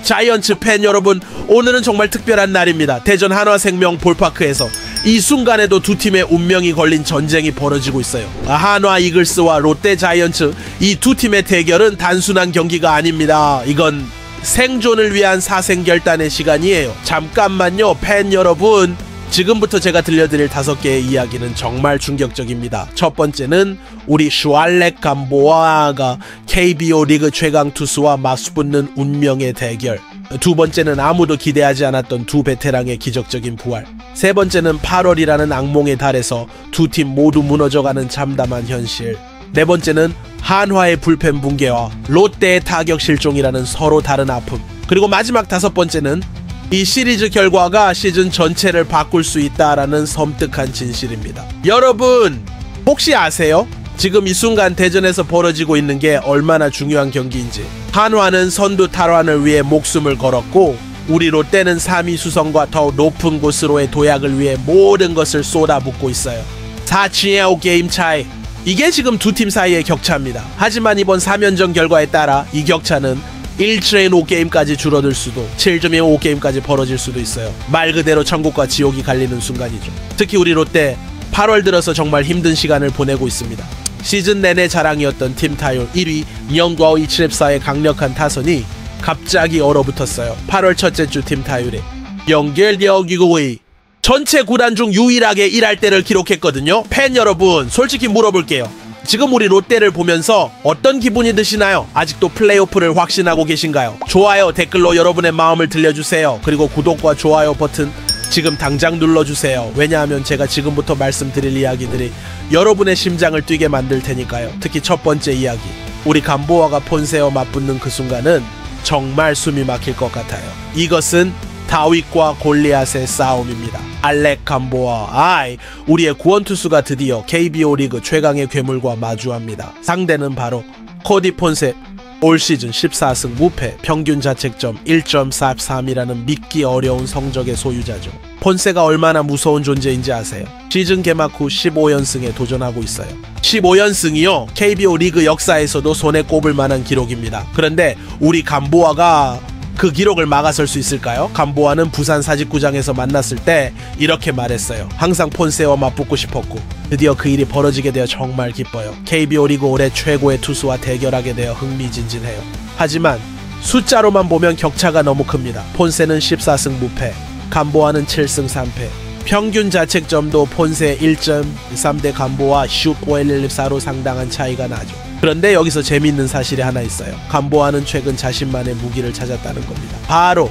자이언츠 팬 여러분, 오늘은 정말 특별한 날입니다. 대전 한화생명 볼파크에서 이 순간에도 두 팀의 운명이 걸린 전쟁이 벌어지고 있어요. 한화 이글스와 롯데 자이언츠, 이 두 팀의 대결은 단순한 경기가 아닙니다. 이건 생존을 위한 사생결단의 시간이에요. 잠깐만요, 팬 여러분. 지금부터 제가 들려드릴 5개의 이야기는 정말 충격적입니다. 첫 번째는 우리 슈알렉 감보아가 KBO 리그 최강 투수와 맞붙는 운명의 대결. 두 번째는 아무도 기대하지 않았던 두 베테랑의 기적적인 부활. 세 번째는 8월이라는 악몽의 달에서 두 팀 모두 무너져가는 참담한 현실. 네 번째는 한화의 불펜 붕괴와 롯데의 타격 실종이라는 서로 다른 아픔. 그리고 마지막 5번째는 이 시리즈 결과가 시즌 전체를 바꿀 수 있다라는 섬뜩한 진실입니다. 여러분, 혹시 아세요? 지금 이 순간 대전에서 벌어지고 있는 게 얼마나 중요한 경기인지. 한화는 선두 탈환을 위해 목숨을 걸었고, 우리 롯데는 3위 수성과 더 높은 곳으로의 도약을 위해 모든 것을 쏟아붓고 있어요. 4-5 게임 차이. 이게 지금 두 팀 사이의 격차입니다. 하지만 이번 3연전 결과에 따라 이 격차는 1-5게임까지 줄어들 수도, 7-5게임까지 벌어질 수도 있어요. 말 그대로 천국과 지옥이 갈리는 순간이죠. 특히 우리 롯데 8월 들어서 정말 힘든 시간을 보내고 있습니다. 시즌 내내 자랑이었던 팀 타율 1위 영과 이치랩사의 강력한 타선이 갑자기 얼어붙었어요. 8월 첫째 주 팀 타율에 연결력이고의 전체 구단 중 유일하게 1할대를 기록했거든요. 팬 여러분, 솔직히 물어볼게요. 지금 우리 롯데를 보면서 어떤 기분이 드시나요? 아직도 플레이오프를 확신하고 계신가요? 좋아요, 댓글로 여러분의 마음을 들려주세요. 그리고 구독과 좋아요 버튼 지금 당장 눌러주세요. 왜냐하면 제가 지금부터 말씀드릴 이야기들이 여러분의 심장을 뛰게 만들 테니까요. 특히 첫 번째 이야기, 우리 감보아가 폰세와 맞붙는 그 순간은 정말 숨이 막힐 것 같아요. 이것은 다윗과 골리앗의 싸움입니다. 알렉 감보아, 우리의 구원투수가 드디어 KBO 리그 최강의 괴물과 마주합니다. 상대는 바로 코디 폰세. 올 시즌 14승 무패, 평균 자책점 1.43이라는 믿기 어려운 성적의 소유자죠. 폰세가 얼마나 무서운 존재인지 아세요? 시즌 개막 후 15연승에 도전하고 있어요. 15연승이요, KBO 리그 역사에서도 손에 꼽을 만한 기록입니다. 그런데 우리 감보아가 그 기록을 막아설 수 있을까요? 감보아는 부산 사직구장에서 만났을 때 이렇게 말했어요. 항상 폰세와 맞붙고 싶었고 드디어 그 일이 벌어지게 되어 정말 기뻐요. KBO 리그 올해 최고의 투수와 대결하게 되어 흥미진진해요. 하지만 숫자로만 보면 격차가 너무 큽니다. 폰세는 14승 무패, 감보아는 7승 3패. 평균 자책점도 폰세 1.3대 감보아 10.114로 상당한 차이가 나죠. 그런데 여기서 재미있는 사실이 하나 있어요. 감보아는 최근 자신만의 무기를 찾았다는 겁니다. 바로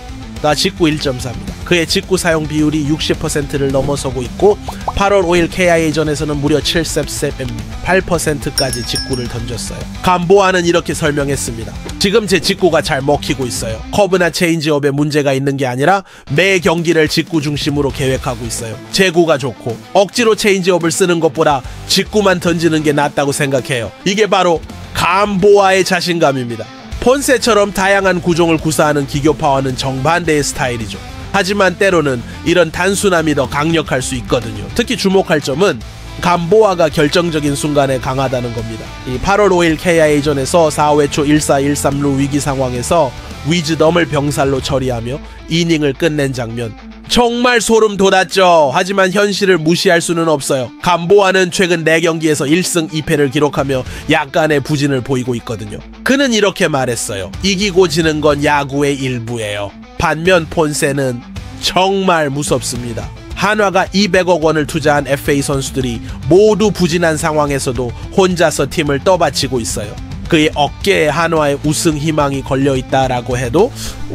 직구 1.4입니다. 그의 직구 사용 비율이 60%를 넘어서고 있고 8월 5일 KIA전에서는 무려 8%까지 직구를 던졌어요. 감보아는 이렇게 설명했습니다. 지금 제 직구가 잘 먹히고 있어요. 커브나 체인지업에 문제가 있는 게 아니라 매 경기를 직구 중심으로 계획하고 있어요. 제구가 좋고 억지로 체인지업을 쓰는 것보다 직구만 던지는 게 낫다고 생각해요. 이게 바로 감보아의 자신감입니다. 폰세처럼 다양한 구종을 구사하는 기교파와는 정반대의 스타일이죠. 하지만 때로는 이런 단순함이 더 강력할 수 있거든요. 특히 주목할 점은 감보아가 결정적인 순간에 강하다는 겁니다. 이 8월 5일 KIA전에서 4회 초 1-4, 1-3루 위기 상황에서 위즈덤을 병살로 처리하며 이닝을 끝낸 장면, 정말 소름 돋았죠. 하지만 현실을 무시할 수는 없어요. 감보아는 최근 4경기에서 1승 2패를 기록하며 약간의 부진을 보이고 있거든요. 그는 이렇게 말했어요. 이기고 지는 건 야구의 일부예요. 반면 폰세는 정말 무섭습니다. 한화가 200억 원을 투자한 FA 선수들이 모두 부진한 상황에서도 혼자서 팀을 떠받치고 있어요. 그의 어깨에 한화의 우승 희망이 걸려있다라고 해도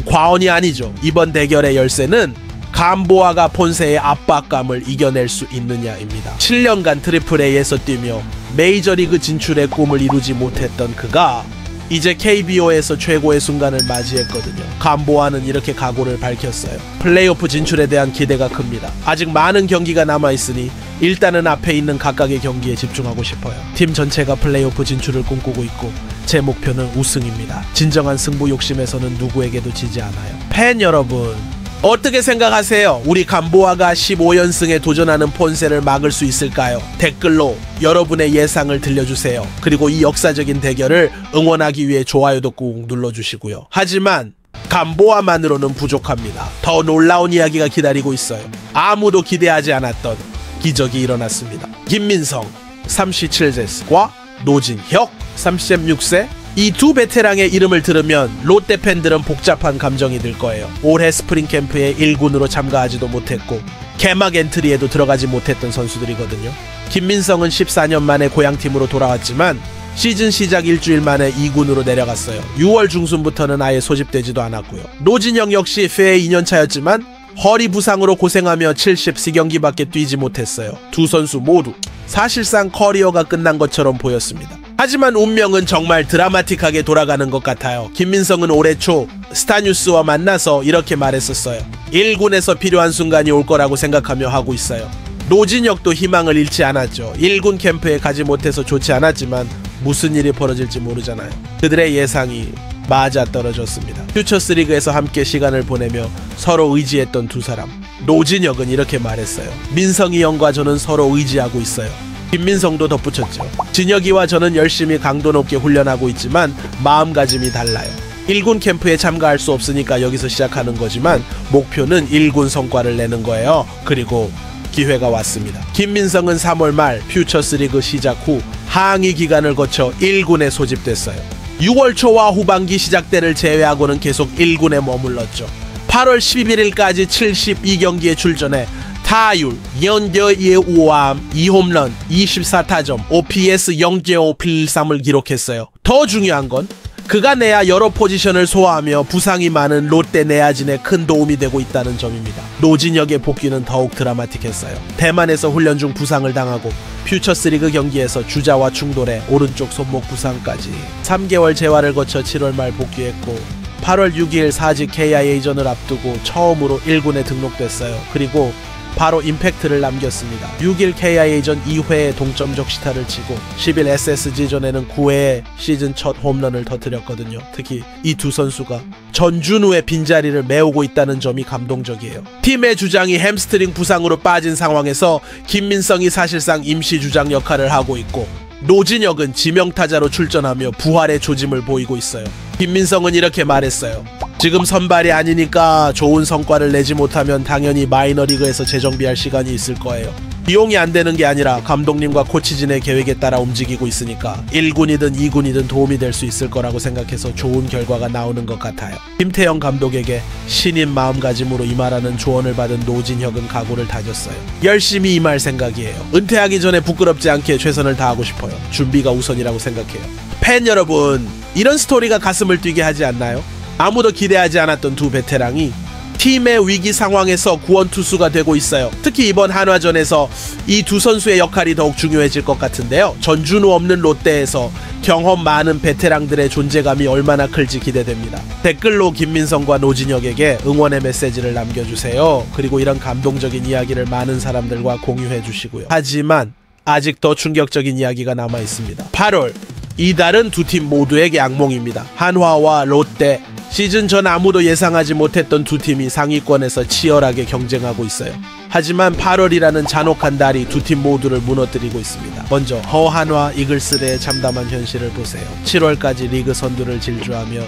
과언이 아니죠. 이번 대결의 열쇠는 감보아가 폰세의 압박감을 이겨낼 수 있느냐입니다. 7년간 트리플 A에서 뛰며 메이저리그 진출의 꿈을 이루지 못했던 그가 이제 KBO에서 최고의 순간을 맞이했거든요. 감보아는 이렇게 각오를 밝혔어요. 플레이오프 진출에 대한 기대가 큽니다. 아직 많은 경기가 남아있으니 일단은 앞에 있는 각각의 경기에 집중하고 싶어요. 팀 전체가 플레이오프 진출을 꿈꾸고 있고 제 목표는 우승입니다. 진정한 승부 욕심에서는 누구에게도 지지 않아요. 팬 여러분, 어떻게 생각하세요? 우리 감보아가 15연승에 도전하는 폰세를 막을 수 있을까요? 댓글로 여러분의 예상을 들려주세요. 그리고 이 역사적인 대결을 응원하기 위해 좋아요도 꾹 눌러주시고요. 하지만 감보아만으로는 부족합니다. 더 놀라운 이야기가 기다리고 있어요. 아무도 기대하지 않았던 기적이 일어났습니다. 김민성 37세과 노진혁 36세, 이 두 베테랑의 이름을 들으면 롯데 팬들은 복잡한 감정이 들 거예요. 올해 스프링 캠프에 1군으로 참가하지도 못했고 개막 엔트리에도 들어가지 못했던 선수들이거든요. 김민성은 14년 만에 고향팀으로 돌아왔지만 시즌 시작 일주일 만에 2군으로 내려갔어요. 6월 중순부터는 아예 소집되지도 않았고요. 노진혁 역시 FA 2년차였지만 허리 부상으로 고생하며 70경기밖에 뛰지 못했어요. 두 선수 모두 사실상 커리어가 끝난 것처럼 보였습니다. 하지만 운명은 정말 드라마틱하게 돌아가는 것 같아요. 김민성은 올해 초 스타뉴스와 만나서 이렇게 말했었어요. 1군에서 필요한 순간이 올 거라고 생각하며 하고 있어요. 노진혁도 희망을 잃지 않았죠. 1군 캠프에 가지 못해서 좋지 않았지만 무슨 일이 벌어질지 모르잖아요. 그들의 예상이 맞아떨어졌습니다. 퓨처스리그에서 함께 시간을 보내며 서로 의지했던 두 사람. 노진혁은 이렇게 말했어요. 민성이 형과 저는 서로 의지하고 있어요. 김민성도 덧붙였죠. 진혁이와 저는 열심히 강도 높게 훈련하고 있지만 마음가짐이 달라요. 1군 캠프에 참가할 수 없으니까 여기서 시작하는 거지만 목표는 1군 성과를 내는 거예요. 그리고 기회가 왔습니다. 김민성은 3월 말 퓨처스리그 시작 후 항의 기간을 거쳐 1군에 소집됐어요. 6월 초와 후반기 시작 때를 제외하고는 계속 1군에 머물렀죠. 8월 11일까지 72경기에 출전해 타율, 연결의 우암, 2홈런, 24타점, OPS 0.583을 기록했어요. 더 중요한 건 그가 내야 여러 포지션을 소화하며 부상이 많은 롯데 내야진에 큰 도움이 되고 있다는 점입니다. 노진혁의 복귀는 더욱 드라마틱했어요. 대만에서 훈련 중 부상을 당하고 퓨처스리그 경기에서 주자와 충돌해 오른쪽 손목 부상까지 3개월 재활을 거쳐 7월 말 복귀했고 8월 6일 4직 KIA전을 앞두고 처음으로 1군에 등록됐어요. 그리고 바로 임팩트를 남겼습니다. 6일 KIA전 2회에 동점적 시타를 치고 10일 SSG전에는 9회에 시즌 첫 홈런을 터뜨렸거든요. 특히 이 두 선수가 전준우의 빈자리를 메우고 있다는 점이 감동적이에요. 팀의 주장이 햄스트링 부상으로 빠진 상황에서 김민성이 사실상 임시 주장 역할을 하고 있고 노진혁은 지명타자로 출전하며 부활의 조짐을 보이고 있어요. 김민성은 이렇게 말했어요. 지금 선발이 아니니까 좋은 성과를 내지 못하면 당연히 마이너리그에서 재정비할 시간이 있을 거예요. 비용이 안 되는 게 아니라 감독님과 코치진의 계획에 따라 움직이고 있으니까 1군이든 2군이든 도움이 될 수 있을 거라고 생각해서 좋은 결과가 나오는 것 같아요. 김태형 감독에게 신인 마음가짐으로 임하라는 조언을 받은 노진혁은 각오를 다졌어요. 열심히 임할 생각이에요. 은퇴하기 전에 부끄럽지 않게 최선을 다하고 싶어요. 준비가 우선이라고 생각해요. 팬 여러분, 이런 스토리가 가슴을 뛰게 하지 않나요? 아무도 기대하지 않았던 두 베테랑이 팀의 위기 상황에서 구원투수가 되고 있어요. 특히 이번 한화전에서 이 두 선수의 역할이 더욱 중요해질 것 같은데요. 전준우 없는 롯데에서 경험 많은 베테랑들의 존재감이 얼마나 클지 기대됩니다. 댓글로 김민성과 노진혁에게 응원의 메시지를 남겨주세요. 그리고 이런 감동적인 이야기를 많은 사람들과 공유해 주시고요. 하지만 아직 더 충격적인 이야기가 남아 있습니다. 8월, 이달은 두 팀 모두에게 악몽입니다. 한화와 롯데. 시즌 전 아무도 예상하지 못했던 두 팀이 상위권에서 치열하게 경쟁하고 있어요. 하지만 8월이라는 잔혹한 달이 두 팀 모두를 무너뜨리고 있습니다. 먼저 허한화 이글스의 참담한 현실을 보세요. 7월까지 리그 선두를 질주하며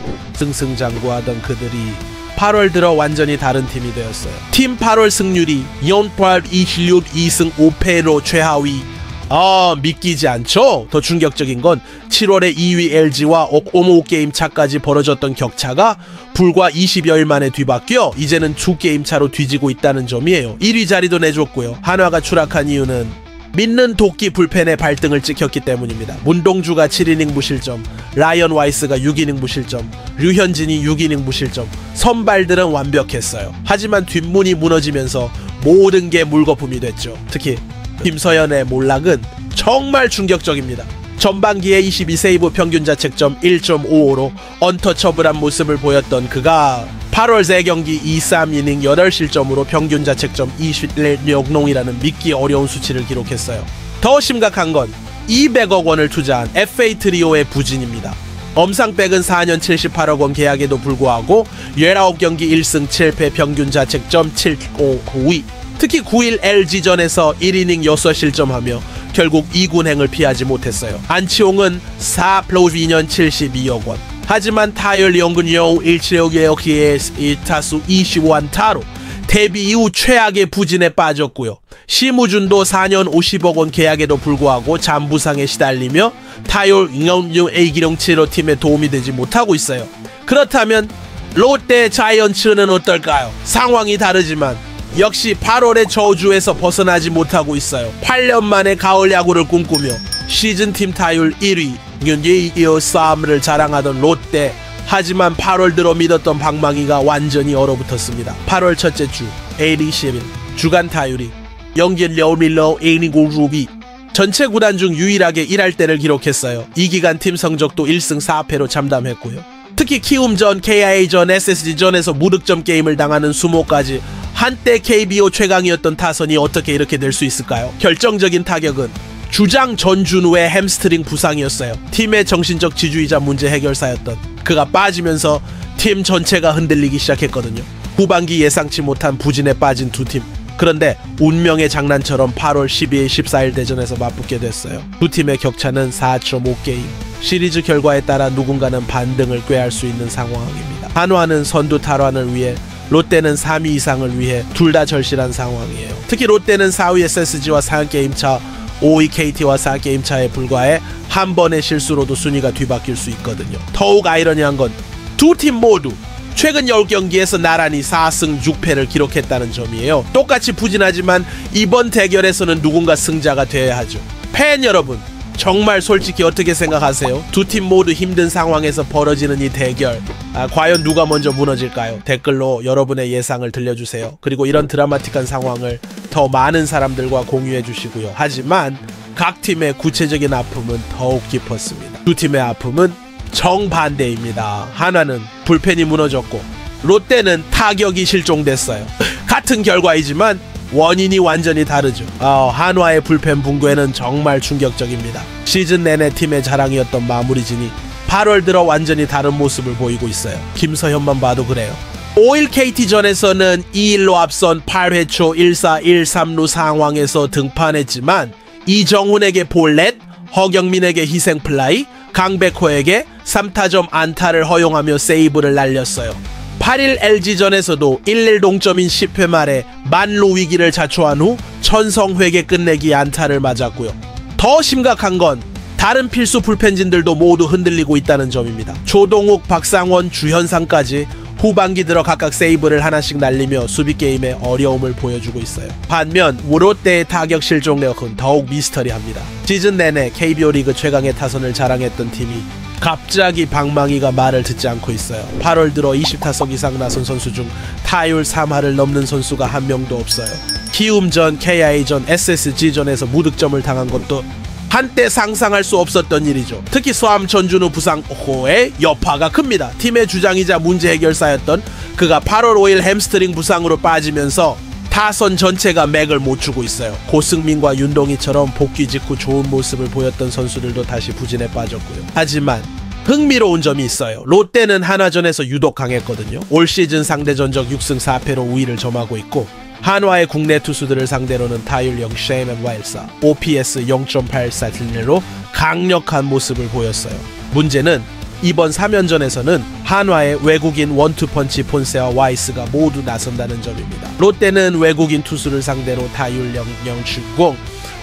승승장구하던 그들이 8월 들어 완전히 다른 팀이 되었어요. 팀 8월 승률이 0.8 26 2승 5패로 최하위. 믿기지 않죠? 더 충격적인 건 7월에 2위 LG와 5게임 차까지 벌어졌던 격차가 불과 20여일 만에 뒤바뀌어 이제는 2게임 차로 뒤지고 있다는 점이에요. 1위 자리도 내줬고요. 한화가 추락한 이유는 믿는 도끼 불펜에 발등을 찍혔기 때문입니다. 문동주가 7이닝 무실점, 라이언 와이스가 6이닝 무실점, 류현진이 6이닝 무실점. 선발들은 완벽했어요. 하지만 뒷문이 무너지면서 모든 게 물거품이 됐죠. 특히 김서현의 몰락은 정말 충격적입니다. 전반기에 22세이브 평균 자책점 1.55로 언터처블한 모습을 보였던 그가 8월 3경기 2-3이닝 8실점으로 평균 자책점 21.0이라는 믿기 어려운 수치를 기록했어요. 더 심각한 건 200억 원을 투자한 FA 트리오의 부진입니다. 엄상백은 4년 78억 원 계약에도 불구하고 19경기 1승 7패 평균 자책점 7.52. 특히 9일 LG전에서 1이닝 6실점하며 결국 2군행을 피하지 못했어요. 안치홍은 4+2년 72억 원. 하지만 타율 연근용 176의 1타수 20안타로 데뷔 이후 최악의 부진에 빠졌고요. 심우준도 4년 50억 원 계약에도 불구하고 잔부상에 시달리며 타율 연근용 A기령치로 팀에 도움이 되지 못하고 있어요. 그렇다면 롯데 자이언츠는 어떨까요? 상황이 다르지만 역시 8월의 저주에서 벗어나지 못하고 있어요. 8년 만에 가을 야구를 꿈꾸며 시즌팀 타율 1위, 2.23을 자랑하던 롯데. 하지만 8월 들어 믿었던 방망이가 완전히 얼어붙었습니다. 8월 첫째 주, 8.21 주간 타율이 0.6밀러 이닝 루비 전체 구단 중 유일하게 1할대를 기록했어요. 이 기간 팀 성적도 1승 4패로 참담했고요. 특히 키움전, KIA전, SSG전에서 무득점 게임을 당하는 수모까지 한때 KBO 최강이었던 타선이 어떻게 이렇게 될 수 있을까요? 결정적인 타격은 주장 전준우의 햄스트링 부상이었어요. 팀의 정신적 지주이자 문제 해결사였던 그가 빠지면서 팀 전체가 흔들리기 시작했거든요. 후반기 예상치 못한 부진에 빠진 두 팀. 그런데 운명의 장난처럼 8월 12일 14일 대전에서 맞붙게 됐어요. 두 팀의 격차는 4.5게임. 시리즈 결과에 따라 누군가는 반등을 꾀할 수 있는 상황입니다. 한화는 선두 탈환을 위해, 롯데는 3위 이상을 위해 둘 다 절실한 상황이에요. 특히 롯데는 4위 SSG와 4게임 차, 5위 KT와 4게임 차에 불과해 한 번의 실수로도 순위가 뒤바뀔 수 있거든요. 더욱 아이러니한 건 두 팀 모두 최근 10경기에서 나란히 4승 6패를 기록했다는 점이에요. 똑같이 부진하지만 이번 대결에서는 누군가 승자가 되어야 하죠. 팬 여러분, 정말 솔직히 어떻게 생각하세요? 두 팀 모두 힘든 상황에서 벌어지는 이 대결, 과연 누가 먼저 무너질까요? 댓글로 여러분의 예상을 들려주세요. 그리고 이런 드라마틱한 상황을 더 많은 사람들과 공유해 주시고요. 하지만 각 팀의 구체적인 아픔은 더욱 깊었습니다. 두 팀의 아픔은 정반대입니다. 한화는 불펜이 무너졌고 롯데는 타격이 실종됐어요. 같은 결과이지만 원인이 완전히 다르죠. 한화의 불펜 붕괴는 정말 충격적입니다. 시즌 내내 팀의 자랑이었던 마무리진이 8월 들어 완전히 다른 모습을 보이고 있어요. 김서현만 봐도 그래요. 5일 KT전에서는 2-1로 앞선 8회 초 1사 1-3루 상황에서 등판했지만 이정훈에게 볼넷, 허경민에게 희생플라이, 강백호에게 3타점 안타를 허용하며 세이브를 날렸어요. 8일 LG전에서도 1-1 동점인 10회 말에 만루 위기를 자초한 후 천성회계 끝내기 안타를 맞았고요. 더 심각한 건 다른 필수 불펜진들도 모두 흔들리고 있다는 점입니다. 조동욱, 박상원, 주현상까지 후반기 들어 각각 세이브를 하나씩 날리며 수비 게임에 어려움을 보여주고 있어요. 반면 롯데의 타격 실종력은 더욱 미스터리합니다. 시즌 내내 KBO 리그 최강의 타선을 자랑했던 팀이 갑자기 방망이가 말을 듣지 않고 있어요. 8월 들어 20타석 이상 나선 선수 중 타율 3할을 넘는 선수가 한 명도 없어요. 키움전, KIA전, SSG전에서 무득점을 당한 것도 한때 상상할 수 없었던 일이죠. 특히 소암 전준우 부상 호의 여파가 큽니다. 팀의 주장이자 문제 해결사였던 그가 8월 5일 햄스트링 부상으로 빠지면서 타선 전체가 맥을 못 추고 있어요. 고승민과 윤동희처럼 복귀 직후 좋은 모습을 보였던 선수들도 다시 부진에 빠졌고요. 하지만 흥미로운 점이 있어요. 롯데는 한화전에서 유독 강했거든요. 올 시즌 상대 전적 6승 4패로 우위를 점하고 있고, 한화의 국내 투수들을 상대로는 타율 0.14, OPS 0.84로 강력한 모습을 보였어요. 문제는 이번 3연전에서는 한화의 외국인 원투펀치 폰세와 와이스가 모두 나선다는 점입니다. 롯데는 외국인 투수를 상대로 타율 0.070,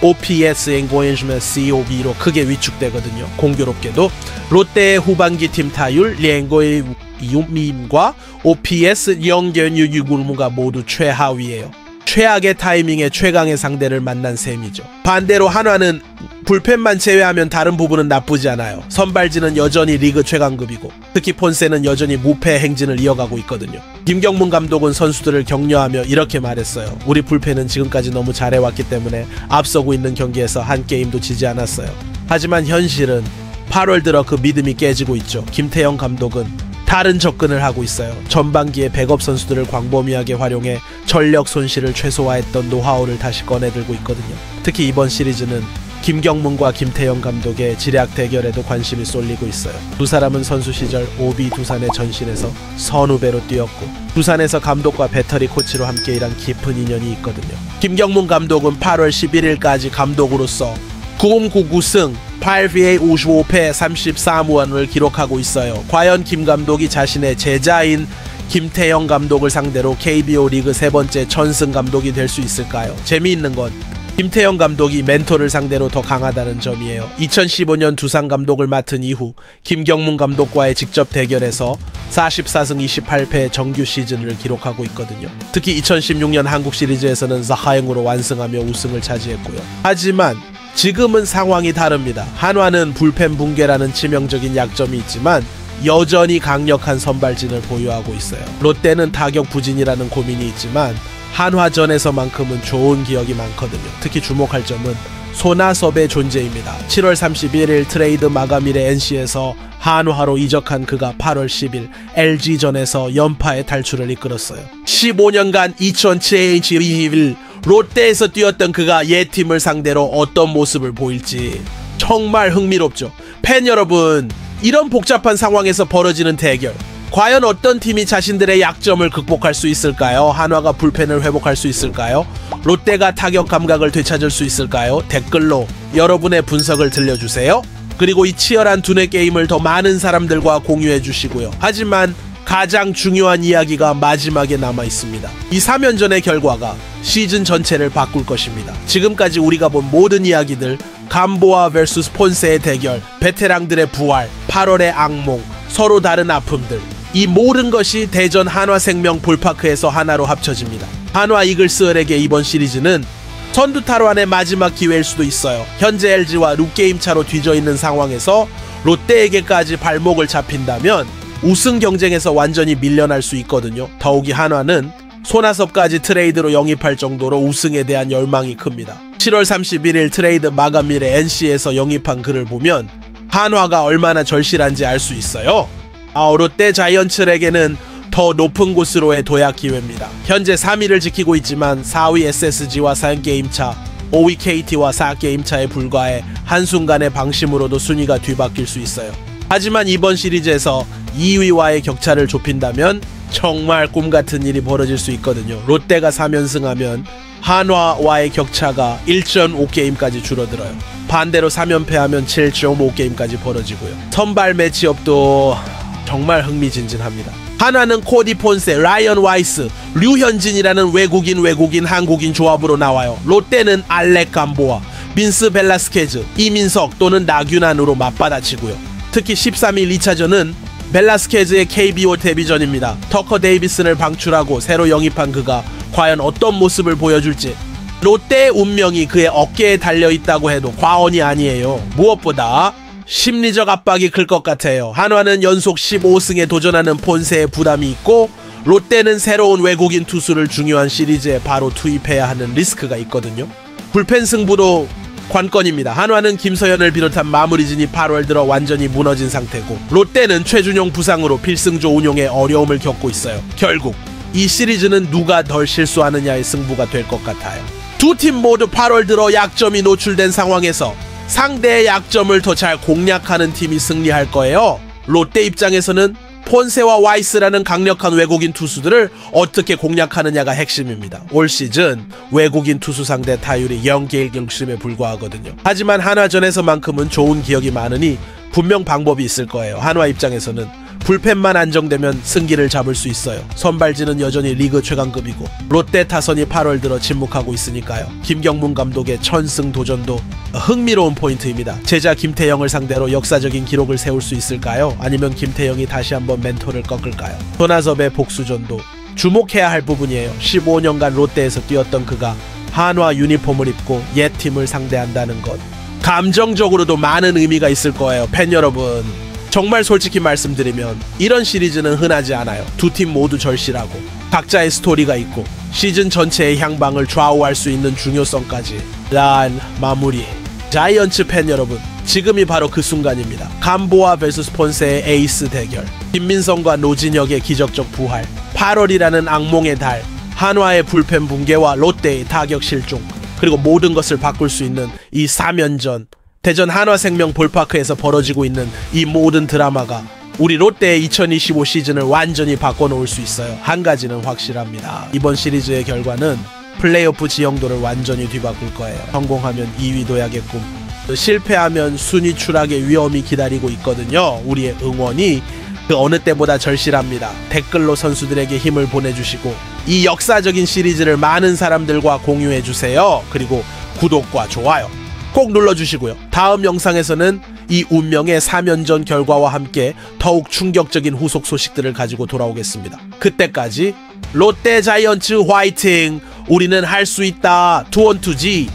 OPS 앵고엔ዥ먼 COB로 크게 위축되거든요. 공교롭게도 롯데의 후반기 팀 타율 랭고의 이웃밈과 OPS 0.665가 모두 최하위예요. 최악의 타이밍에 최강의 상대를 만난 셈이죠. 반대로 한화는 불펜만 제외하면 다른 부분은 나쁘지 않아요. 선발진은 여전히 리그 최강급이고 특히 폰세는 여전히 무패 행진을 이어가고 있거든요. 김경문 감독은 선수들을 격려하며 이렇게 말했어요. 우리 불펜은 지금까지 너무 잘해왔기 때문에 앞서고 있는 경기에서 한 게임도 지지 않았어요. 하지만 현실은 8월 들어 그 믿음이 깨지고 있죠. 김태형 감독은 다른 접근을 하고 있어요. 전반기에 백업 선수들을 광범위하게 활용해 전력 손실을 최소화했던 노하우를 다시 꺼내들고 있거든요. 특히 이번 시리즈는 김경문과 김태형 감독의 지략 대결에도 관심이 쏠리고 있어요. 두 사람은 선수 시절 오비 두산의 전신에서 선후배로 뛰었고 두산에서 감독과 배터리 코치로 함께 일한 깊은 인연이 있거든요. 김경문 감독은 8월 11일까지 감독으로서 9099승 8VA 55패 33무안을 기록하고 있어요. 과연 김 감독이 자신의 제자인 김태형 감독을 상대로 KBO 리그 세 번째 전승 감독이 될 수 있을까요? 재미있는 건 김태형 감독이 멘토를 상대로 더 강하다는 점이에요. 2015년 두산 감독을 맡은 이후 김경문 감독과의 직접 대결에서 44승 28패 정규 시즌을 기록하고 있거든요. 특히 2016년 한국 시리즈에서는 4하행으로 완승하며 우승을 차지했고요. 하지만 지금은 상황이 다릅니다. 한화는 불펜 붕괴라는 치명적인 약점이 있지만 여전히 강력한 선발진을 보유하고 있어요. 롯데는 타격 부진이라는 고민이 있지만 한화전에서만큼은 좋은 기억이 많거든요. 특히 주목할 점은 손아섭의 존재입니다. 7월 31일 트레이드 마감일에 NC에서 한화로 이적한 그가 8월 10일 LG전에서 연파의 탈출을 이끌었어요. 15년간 2007 롯데에서 뛰었던 그가 옛팀을 상대로 어떤 모습을 보일지 정말 흥미롭죠. 팬 여러분, 이런 복잡한 상황에서 벌어지는 대결, 과연 어떤 팀이 자신들의 약점을 극복할 수 있을까요? 한화가 불펜을 회복할 수 있을까요? 롯데가 타격 감각을 되찾을 수 있을까요? 댓글로 여러분의 분석을 들려주세요. 그리고 이 치열한 두뇌 게임을 더 많은 사람들과 공유해 주시고요. 하지만 가장 중요한 이야기가 마지막에 남아 있습니다. 이 3연전의 결과가 시즌 전체를 바꿀 것입니다. 지금까지 우리가 본 모든 이야기들, 감보아 vs 폰세의 대결, 베테랑들의 부활, 8월의 악몽, 서로 다른 아픔들, 이 모든 것이 대전 한화생명 볼파크에서 하나로 합쳐집니다. 한화 이글스을에게 이번 시리즈는 선두 탈환의 마지막 기회일 수도 있어요. 현재 LG와 룩게임 차로 뒤져있는 상황에서 롯데에게까지 발목을 잡힌다면 우승 경쟁에서 완전히 밀려날 수 있거든요. 더욱이 한화는 손아섭까지 트레이드로 영입할 정도로 우승에 대한 열망이 큽니다. 7월 31일 트레이드 마감일에 NC에서 영입한 그를 보면 한화가 얼마나 절실한지 알 수 있어요. 롯데 자이언츠에게는 더 높은 곳으로의 도약 기회입니다. 현재 3위를 지키고 있지만 4위 SSG와 3게임차, 5위 KT와 4게임차에 불과해 한순간의 방심으로도 순위가 뒤바뀔 수 있어요. 하지만 이번 시리즈에서 2위와의 격차를 좁힌다면 정말 꿈같은 일이 벌어질 수 있거든요. 롯데가 3연승하면 한화와의 격차가 1.5게임까지 줄어들어요. 반대로 3연패하면 7.5게임까지 벌어지고요. 선발 매치업도 정말 흥미진진합니다. 한화는 코디 폰세, 라이언 와이스, 류현진이라는 외국인 한국인 조합으로 나와요. 롯데는 알렉 감보아, 빈스 벨라스케즈, 이민석 또는 나균안으로 맞받아치고요. 특히 13일 2차전은 벨라스케즈의 KBO 데뷔전입니다. 터커 데이비슨을 방출하고 새로 영입한 그가 과연 어떤 모습을 보여줄지, 롯데의 운명이 그의 어깨에 달려있다고 해도 과언이 아니에요. 무엇보다 심리적 압박이 클 것 같아요. 한화는 연속 15승에 도전하는 폰세의 부담이 있고 롯데는 새로운 외국인 투수를 중요한 시리즈에 바로 투입해야 하는 리스크가 있거든요. 불펜 승부도 관건입니다. 한화는 김서현을 비롯한 마무리진이 8월 들어 완전히 무너진 상태고 롯데는 최준용 부상으로 필승조 운용에 어려움을 겪고 있어요. 결국 이 시리즈는 누가 덜 실수하느냐의 승부가 될 것 같아요. 두 팀 모두 8월 들어 약점이 노출된 상황에서 상대의 약점을 더 잘 공략하는 팀이 승리할 거예요. 롯데 입장에서는 폰세와 와이스라는 강력한 외국인 투수들을 어떻게 공략하느냐가 핵심입니다. 올 시즌 외국인 투수 상대 타율이 0개 1경심에 불과하거든요. 하지만 한화전에서만큼은 좋은 기억이 많으니 분명 방법이 있을 거예요. 한화 입장에서는 불펜만 안정되면 승기를 잡을 수 있어요. 선발진은 여전히 리그 최강급이고 롯데 타선이 8월 들어 침묵하고 있으니까요. 김경문 감독의 천승 도전도 흥미로운 포인트입니다. 제자 김태형을 상대로 역사적인 기록을 세울 수 있을까요? 아니면 김태형이 다시 한번 멘토를 꺾을까요? 손아섭의 복수전도 주목해야 할 부분이에요. 15년간 롯데에서 뛰었던 그가 한화 유니폼을 입고 옛 팀을 상대한다는 것, 감정적으로도 많은 의미가 있을 거예요. 팬 여러분, 정말 솔직히 말씀드리면 이런 시리즈는 흔하지 않아요. 두 팀 모두 절실하고 각자의 스토리가 있고 시즌 전체의 향방을 좌우할 수 있는 중요성까지 란 마무리. 자이언츠 팬 여러분, 지금이 바로 그 순간입니다. 감보아 vs 폰세의 에이스 대결, 김민성과 노진혁의 기적적 부활, 8월이라는 악몽의 달, 한화의 불펜 붕괴와 롯데의 타격 실종, 그리고 모든 것을 바꿀 수 있는 이 3연전, 대전 한화생명 볼파크에서 벌어지고 있는 이 모든 드라마가 우리 롯데의 2025 시즌을 완전히 바꿔놓을 수 있어요. 한 가지는 확실합니다. 이번 시리즈의 결과는 플레이오프 지형도를 완전히 뒤바꿀 거예요. 성공하면 2위 도약의 꿈, 실패하면 순위 추락의 위험이 기다리고 있거든요. 우리의 응원이 그 어느 때보다 절실합니다. 댓글로 선수들에게 힘을 보내주시고 이 역사적인 시리즈를 많은 사람들과 공유해주세요. 그리고 구독과 좋아요 꼭 눌러주시고요. 다음 영상에서는 이 운명의 4년전 결과와 함께 더욱 충격적인 후속 소식들을 가지고 돌아오겠습니다. 그때까지 롯데 자이언츠 화이팅! 우리는 할 수 있다. 투원투지